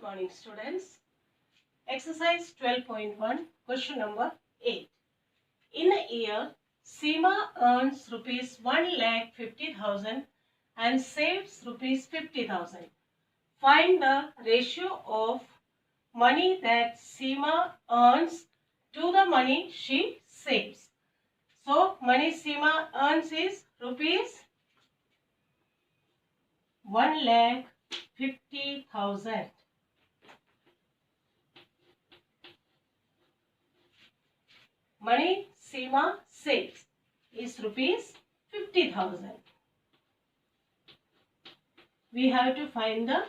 morning students. Exercise 12.1, question number 8. In a year, Seema earns rupees 1,50,000 and saves rupees 50,000. Find the ratio of money that Seema earns to the money she saves. So, money Seema earns is rupees 1,50,000. Money Seema saves is rupees 50,000. We have to find the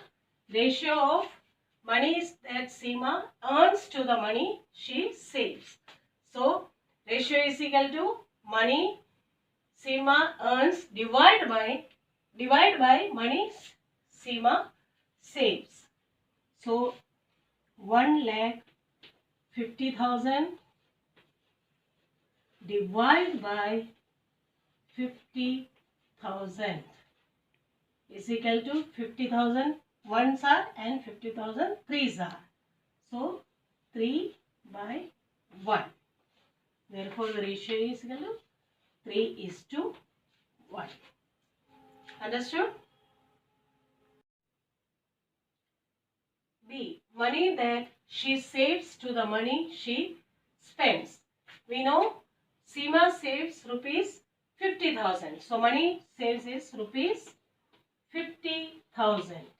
ratio of monies that Seema earns to the money she saves. So, ratio is equal to money Seema earns divide by money Seema saves. So, 1,50,000 divide by 50,000 is equal to 50,000 ones are and 50,000 threes are. So, 3 by 1. Therefore, the ratio is equal to 3:1. Understood? B. Money that she saves to the money she spends. We know Seema saves rupees 50,000. So, money saves is rupees 50,000.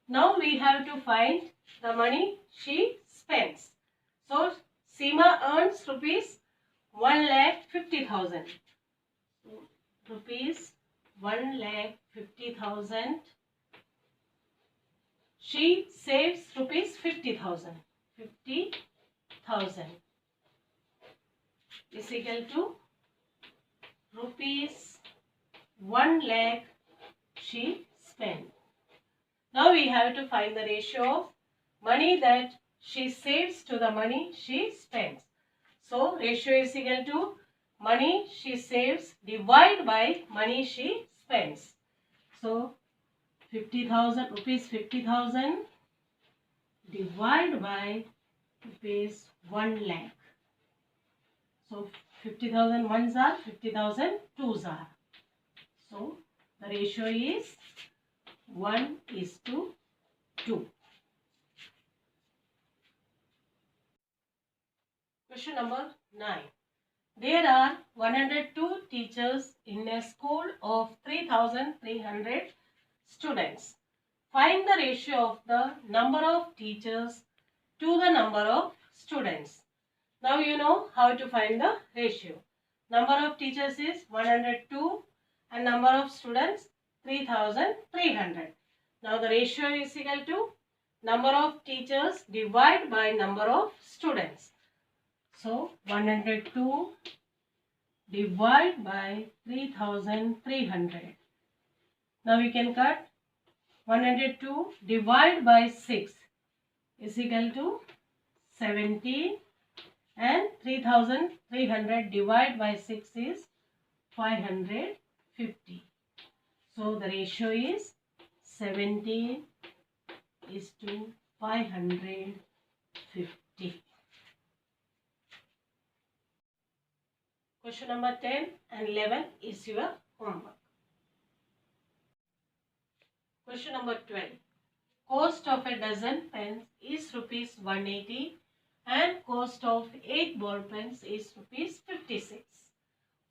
Now, we have to find the money she spends. So, Seema earns rupees 1,50,000. Rupees 1,50,000. She saves rupees 50,000. 50,000 is equal to rupees 1,00,000 she spent. Now we have to find the ratio of money that she saves to the money she spends. So ratio is equal to money she saves divided by money she spends. So 50,000 rupees 50,000 divided by rupees 1,00,000. So 50,000 ones are, 50,000 twos are. So the ratio is 1:2. Question number 9. There are 102 teachers in a school of 3,300 students. Find the ratio of the number of teachers to the number of students. Now you know how to find the ratio. Number of teachers is 102 and number of students 3,300. Now the ratio is equal to number of teachers divided by number of students. So 102 divided by 3,300. Now we can cut 102 divided by 6 is equal to 17 and 3,300 divided by 6 is 550. So the ratio is 17:550. Question number 10 and 11 is your homework. Question number 12. Cost of a dozen pens is rupees 180 and cost of 8 ball pens is rupees 56.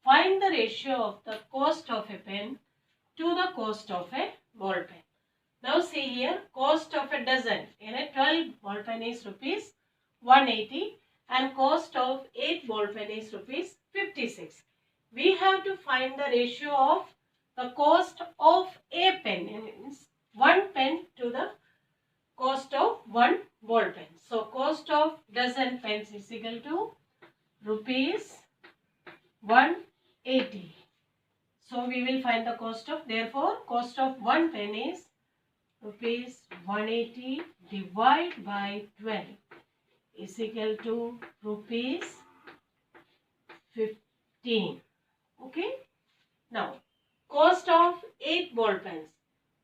Find the ratio of the cost of a pen to the cost of a ball pen. Now see here, cost of a dozen in a 12 ball pen is rupees 180 and cost of 8 ball pen is rupees 56. We have to find the ratio of the cost of a pen, means one pen to the cost of one ball pen. So cost of dozen pens is equal to rupees 180. So we will find the cost of, therefore cost of one pen is rupees 180 divided by 12 is equal to rupees 15. Okay. Now cost of 8 ball pens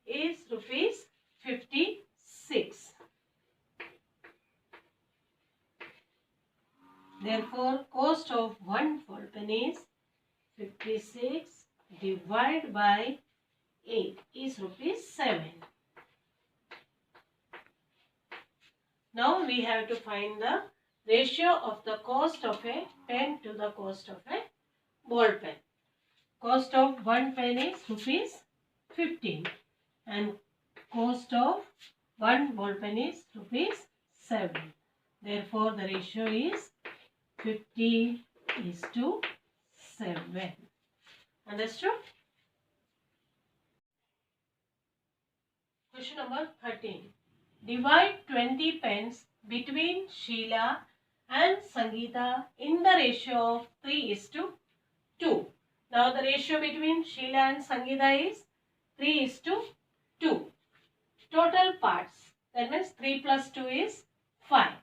is rupees 56. Therefore, cost of one ball pen is 56 divided by 8 is rupees 7. Now we have to find the ratio of the cost of a pen to the cost of a ball pen. Cost of one pen is rupees 15 and cost of one ball pen is rupees 7. Therefore, the ratio is 50:7. Understood? Question number 13. Divide 20 pens between Sheila and Sangeeta in the ratio of 3:2. Now the ratio between Sheila and Sangeeta is 3:2. Total parts, that means 3 plus 2 is 5.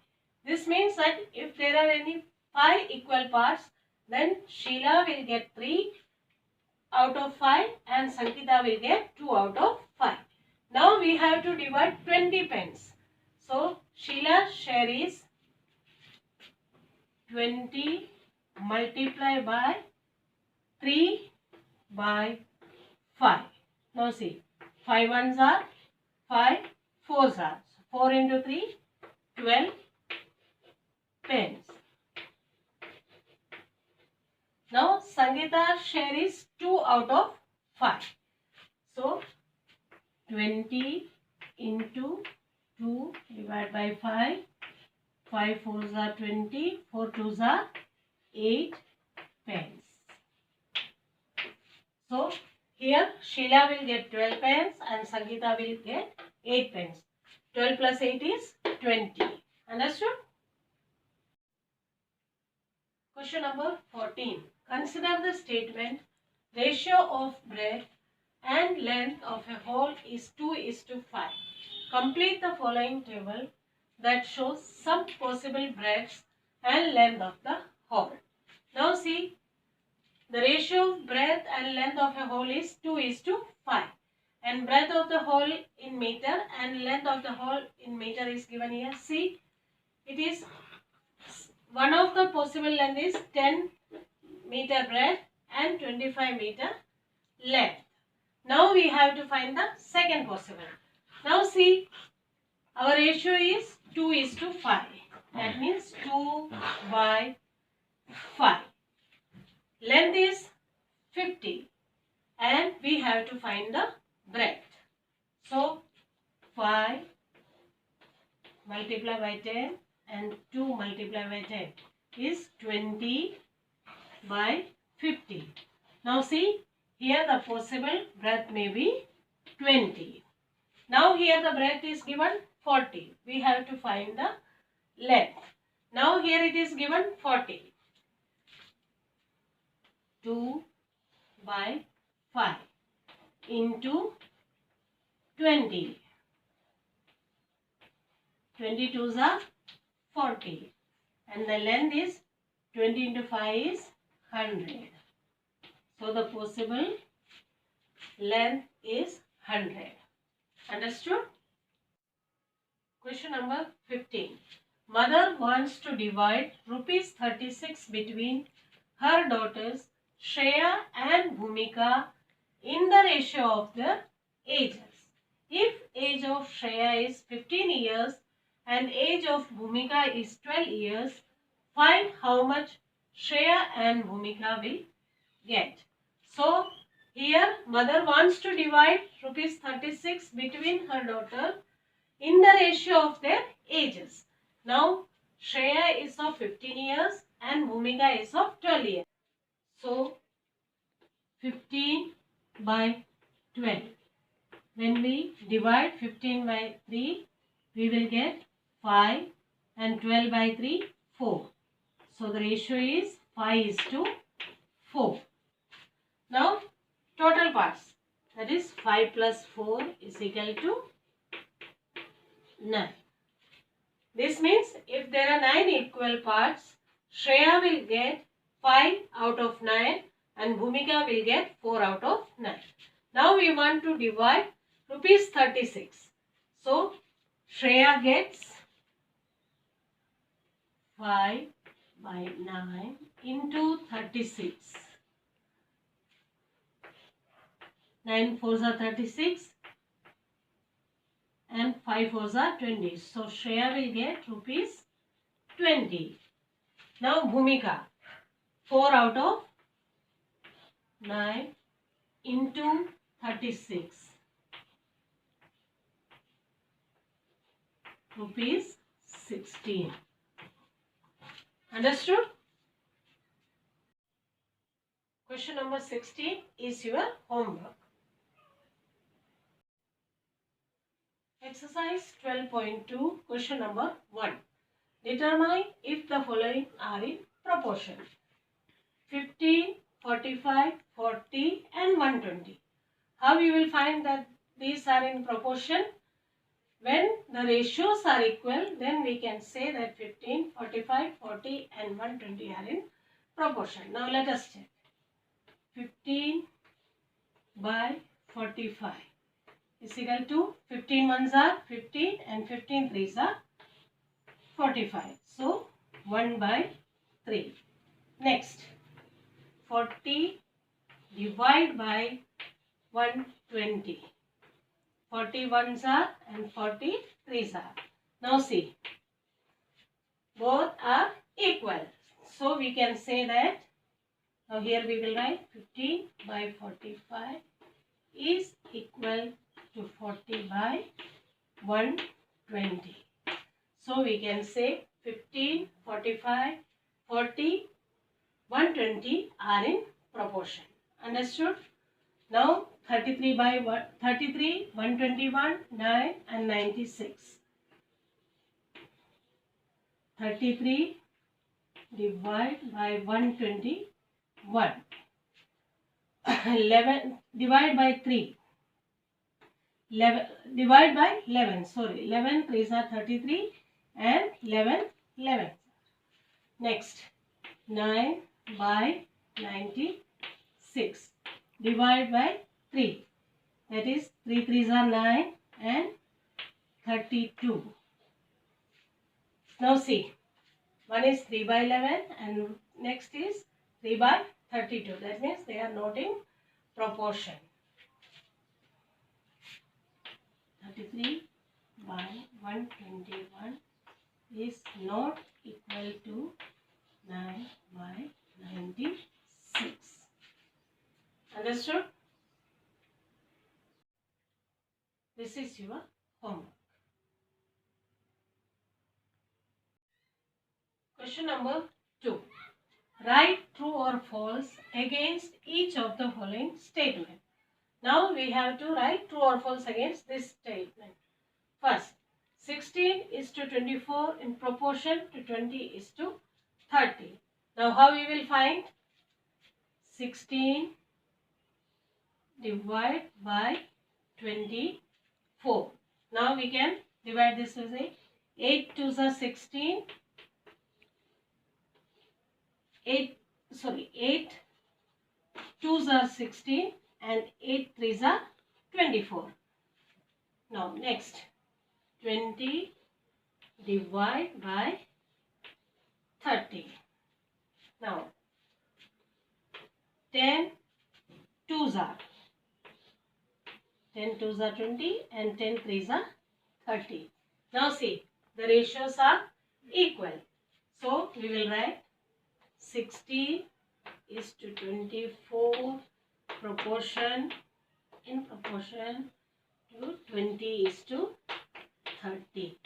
This means that if there are any 5 equal parts, then Sheila will get 3 out of 5 and Sangeeta will get 2 out of 5. Now we have to divide 20 pens. So Sheila's share is 20 multiplied by 3 by 5. Now see, 5 ones are 5, 4s are. So 4 into 3, 12 pens. Now Sangeeta's share is 2 out of 5. So 20 into 2 divided by 5. 5 4s are 20, 4 2s are 8 pens. So here Sheila will get 12 pens and Sangeeta will get 8 pens. 12 plus 8 is 20. Understood? Question number 14. Consider the statement ratio of breadth and length of a hole is 2:5. Complete the following table that shows some possible breadths and length of the hole. Now see, the ratio of breadth and length of a hole is 2:5 and breadth of the hole in meter and length of the hole in meter is given here. See, it is one of the possible length is 10 meter breadth and 25 meter length. Now we have to find the second possible. Now see, our ratio is 2:5. That means 2 by 5. Length is 50 and we have to find the breadth. So 5 multiplied by 10 and 2 multiplied by 10 is 20 by 50. Now see, here the possible breadth may be 20. Now here the breadth is given 40. We have to find the length. Now here it is given 40. 2 by 5 into 20. 22s are 40 and the length is 20 into 5 is 100. So the possible length is 100. Understood? Question number 15. Mother wants to divide rupees 36 between her daughters Shreya and Bhumika in the ratio of their ages. If age of Shreya is 15 years and age of Bhumika is 12 years, find how much Shreya and Bhumika will get. So here mother wants to divide rupees 36 between her daughter in the ratio of their ages. Now Shreya is of 15 years and Bhumika is of 12 years. So 15 by 12. When we divide 15 by 3, we will get 5 and 12 by 3, 4. So the ratio is 5:4. Now total parts, that is 5 plus 4 is equal to 9. This means if there are 9 equal parts, Shreya will get 5 out of 9 and Bhumika will get 4 out of 9. Now we want to divide rupees 36. So Shreya gets 5 by 9 into 36. 9 fours are 36 and 5 fours are 20. So Shreya will get rupees 20. Now Bhumika, 4 out of 9 into 36. Rupees 16. Understood? Question number 16 is your homework. Exercise 12.2, question number 1. Determine if the following are in proportion. 15, 45, 40 and 120. How you will find that these are in proportion? When the ratios are equal, then we can say that 15, 45, 40 and 120 are in proportion. Now let us check. 15 by 45 is equal to 15 ones are 15 and 15 threes are 45. So 1 by 3. Next, 40 divide by 120. 40 ones are and 40 threes are. Now see, both are equal. So we can say that, now here we will write 15 by 45 is equal to 40 by 120. So we can say 15, 45, 40, 120 are in proportion. Understood? Now 33 by 33, 121, 9 and 96. 33 divide by 121. 11 divide by 3. 11 divide by 11. Sorry, 11 3s are 33 and 11 11. Next, 9 by 96. Divide by 3. That is 3 3s are 9 and 32. Now see, one is 3 by 11 and next is 3 by 32. That means they are not in proportion. 33 by 121 is not equal to 9 by 96. Understood? This is your homework. Question number 2. Write true or false against each of the following statement. Now we have to write true or false against this statement. First, 16 is to 24 in proportion to 20 is to 30. Now how we will find? 16 divided by 24. Now we can divide this as 8 2s are 16. 8 2s are 16 and 8 3s are 24. Now next, 20 divide by 30. Now 10 2s are 20 and 10 3s are 30. Now see, the ratios are equal. So we will write 16 is to 24 in proportion to 20 is to 30.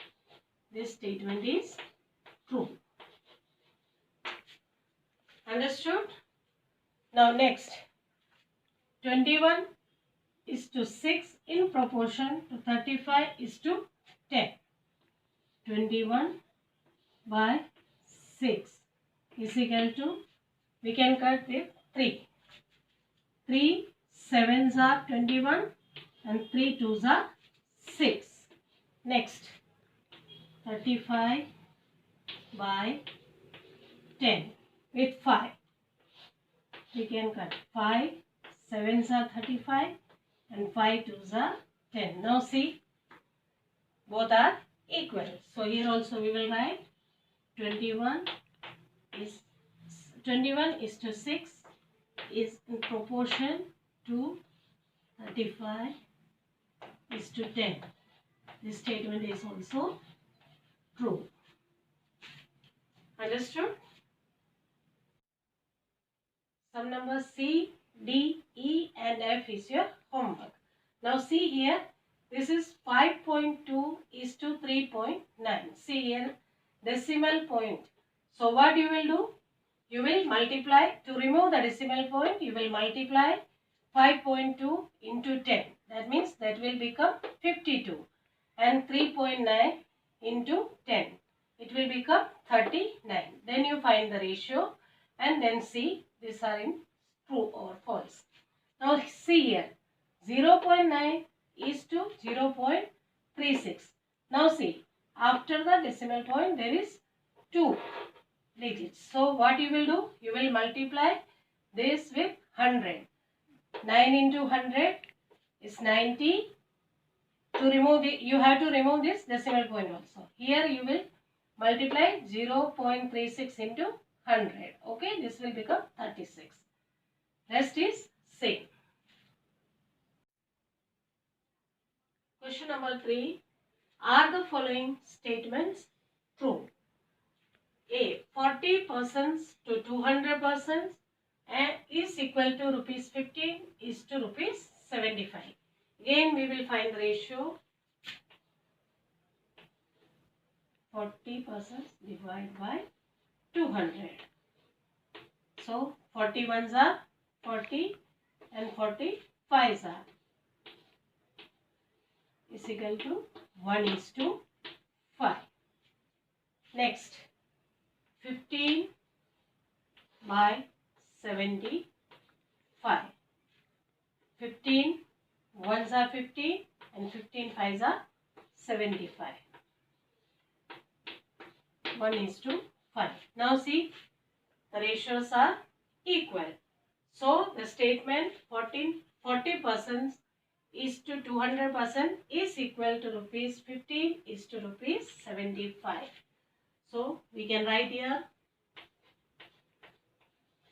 This statement is true. Understood? Now next, 21 is to 6 in proportion to 35 is to 10. 21 by 6 is equal to, we can cut with 3. 3 7s are 21 and 3 2s are 6. Next, 35 by 10 with 5. We can cut 5 7s are 35 and 5 2s are 10. Now see, both are equal. So here also we will write 21 is 21:6 is in proportion to 35:10. This statement is also true. Understood? Sum number C, D, E and F is your homework. Now see here, this is 5.2:3.9. See here, decimal point. So what you will do? You will multiply, to remove the decimal point, you will multiply 5.2 into 10. That means that will become 52. And 3.9 into 10. It will become 39. Then you find the ratio and then see these are in true or false. Now see here, 0.9 is to 0.36. Now see, after the decimal point there is 2 digits. So what you will do? You will multiply this with 100. 9 into 100 is 90. To remove it, you have to remove this decimal point also. Here you will multiply 0.36 into 100. Okay, this will become 36. Rest is same. Question number 3. Are the following statements true? A. 40 persons to 200 persons and is equal to rupees 15 is to rupees 75. Again we will find the ratio. 40 persons divided by 200. So 41s are 40 and 45s are is equal to 1:5. Next, 15 by 75. 15 ones are 50 and 15 fives are 75. 1:5. Now see, the ratios are equal. So the statement 40 persons is to 200% is equal to rupees 15 is to rupees 75. So we can write here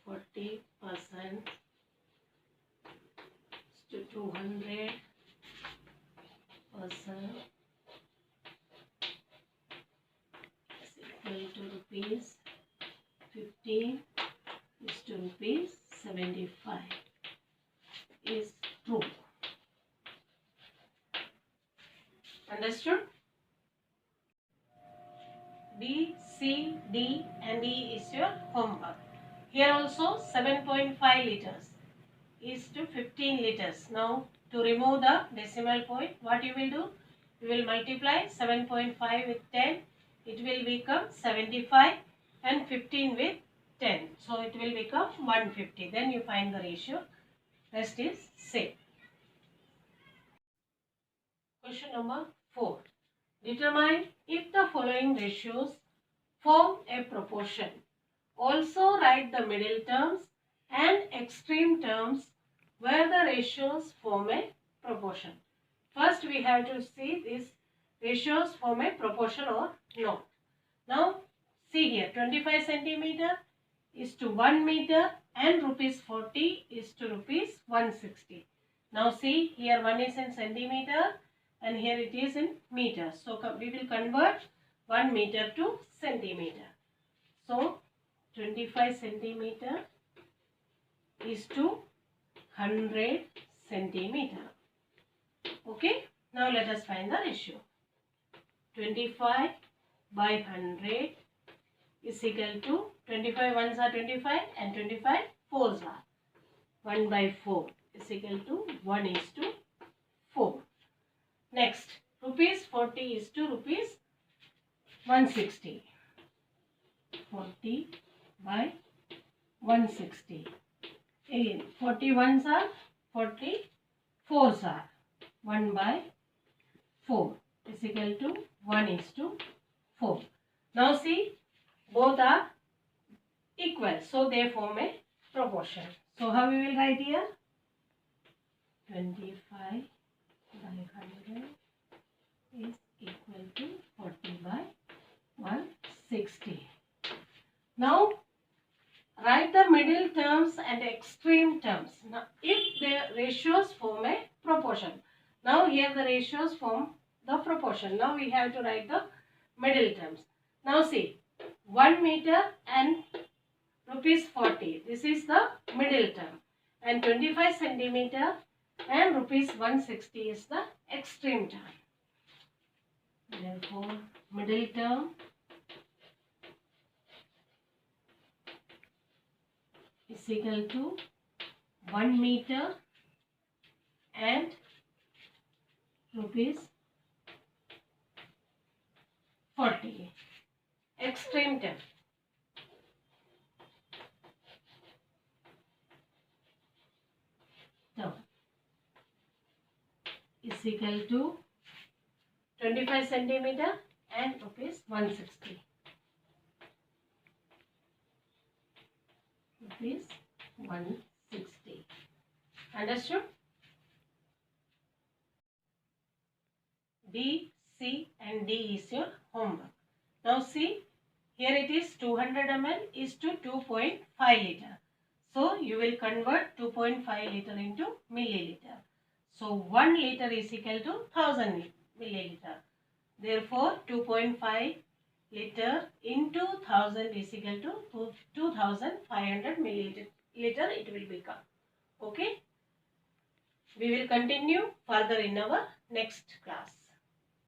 40% to 200% is equal to rupees 15 is to rupees 75 is true. Understood? B, C, D and E is your homework. Here also 7.5 liters is to 15 liters. Now to remove the decimal point, what you will do? You will multiply 7.5 with 10. It will become 75 and 15 with 10. So it will become 150. Then you find the ratio. Rest is same. Question number 4. Determine if the following ratios form a proportion. Also write the middle terms and extreme terms where the ratios form a proportion. First we have to see these ratios form a proportion or not. Now see here, 25 centimeter is to 1 meter and rupees 40 is to rupees 160. Now see here, one is in centimeter and here it is in meter. So we will convert 1 meter to centimeter. So 25 centimeter is to 100 centimeter. Okay. Now let us find the ratio. 25 by 100 is equal to 25 ones are 25 and 25 fours are 1 by 4 is equal to 1:4. Next, rupees 40 is to rupees 160. 40 by 160. Again, 41s are 44s are 1 by 4 is equal to 1:4. Now see, both are equal, so they form a proportion. So how we will write here? 25 by 100 is equal to 40 by 160. Now write and extreme terms. Now, if the ratios form a proportion. Now, here the ratios form the proportion. Now, we have to write the middle terms. Now, see, 1 meter and rupees 40. This is the middle term. And 25 centimeter and rupees 160 is the extreme term. Therefore, middle term is equal to 1 meter and rupees 40. Extreme term. Term is equal to 25 centimeter and rupees 160. Rupees 160. Understood? B, C and D is your homework. Now see, here it is 200 ml is to 2.5 liter. So you will convert 2.5 liter into milliliter. So 1 liter is equal to 1000 milliliter. Therefore 2.5 liter into 1000 is equal to 2500 milliliter it will become. Okay. We will continue further in our next class.